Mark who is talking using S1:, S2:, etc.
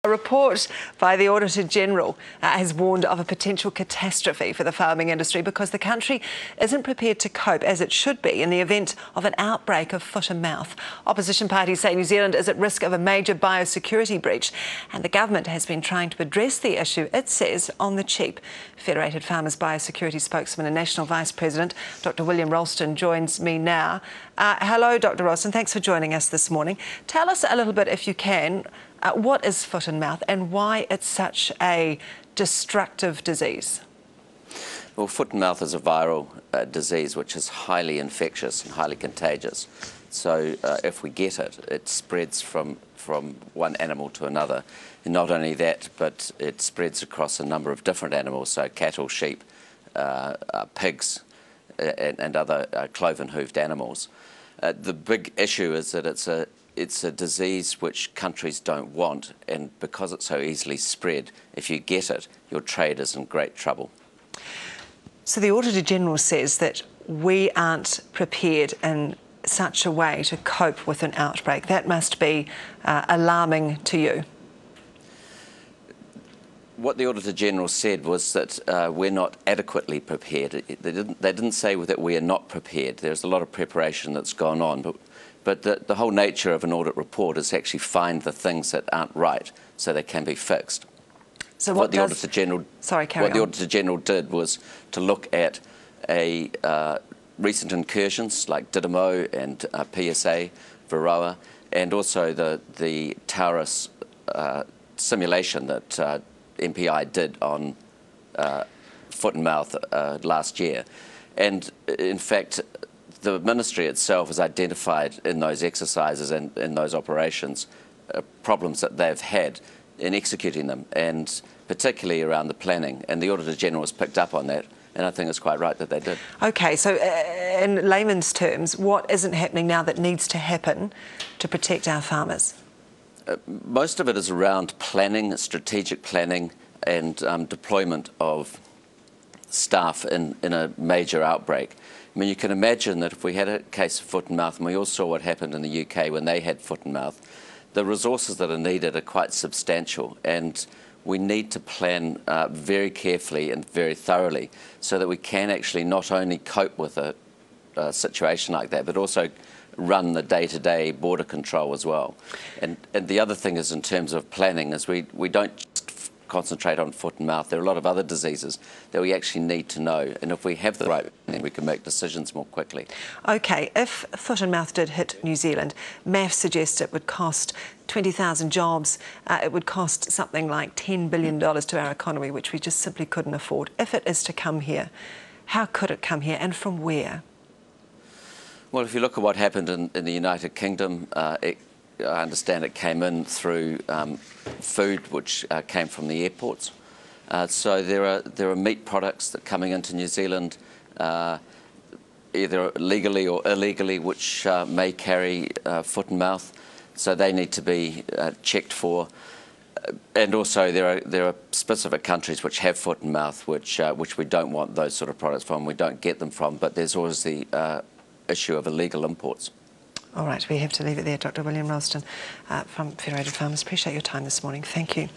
S1: A report by the Auditor General has warned of a potential catastrophe for the farming industry because the country isn't prepared to cope as it should be in the event of an outbreak of foot and mouth. Opposition parties say New Zealand is at risk of a major biosecurity breach, and the government has been trying to address the issue, it says, on the cheap. Federated Farmers Biosecurity spokesman and National Vice President Dr. William Rolleston joins me now. Hello, Dr. Rolleston. Thanks for joining us this morning. Tell us a little bit, if you can, what is foot and mouth and why it's such a destructive disease?
S2: Well, foot and mouth is a viral disease which is highly infectious and highly contagious. So if we get it, it spreads from one animal to another. And not only that, but it spreads across a number of different animals, so cattle, sheep, pigs, and other cloven-hooved animals. The big issue is that it's a disease which countries don't want, and because it's so easily spread, if you get it, your trade is in great trouble.
S1: So the Auditor General says that we aren't prepared in such a way to cope with an outbreak. That must be alarming to you.
S2: What the Auditor General said was that we're not adequately prepared. They didn't say that we are not prepared. There's a lot of preparation that's gone on, but the whole nature of an audit report is to actually find the things that aren't right so they can be fixed.
S1: So
S2: what the Auditor General did was to look at recent incursions like Didymo and PSA, Varroa, and also the Taurus simulation that MPI did on foot and mouth last year. And in fact, the ministry itself has identified in those exercises and in those operations problems that they've had in executing them, and particularly around the planning. And the Auditor General has picked up on that, and I think it's quite right that they did.
S1: OK, so in layman's terms, what isn't happening now that needs to happen to protect our farmers?
S2: Most of it is around planning, strategic planning, and deployment of staff in a major outbreak. I mean, you can imagine that if we had a case of foot and mouth, and we all saw what happened in the UK when they had foot and mouth, the resources that are needed are quite substantial, and we need to plan very carefully and very thoroughly so that we can actually not only cope with a situation like that, but also run the day-to-day border control as well. And the other thing is, in terms of planning, is we don't just concentrate on foot and mouth. There are a lot of other diseases that we actually need to know, and if we have the right planning, we can make decisions more quickly.
S1: OK, if foot and mouth did hit New Zealand, MAF suggests it would cost 20,000 jobs. It would cost something like $10 billion to our economy, which we just simply couldn't afford. If it is to come here, how could it come here and from where?
S2: Well, if you look at what happened in the United Kingdom, I understand it came in through food which came from the airports. So there are meat products that are coming into New Zealand, either legally or illegally, which may carry foot and mouth. So they need to be checked for. And also there are specific countries which have foot and mouth, which we don't want those sort of products from. We don't get them from. But there's always the issue of illegal imports.
S1: All right, we have to leave it there. Dr. William Rolleston from Federated Farmers. Appreciate your time this morning. Thank you.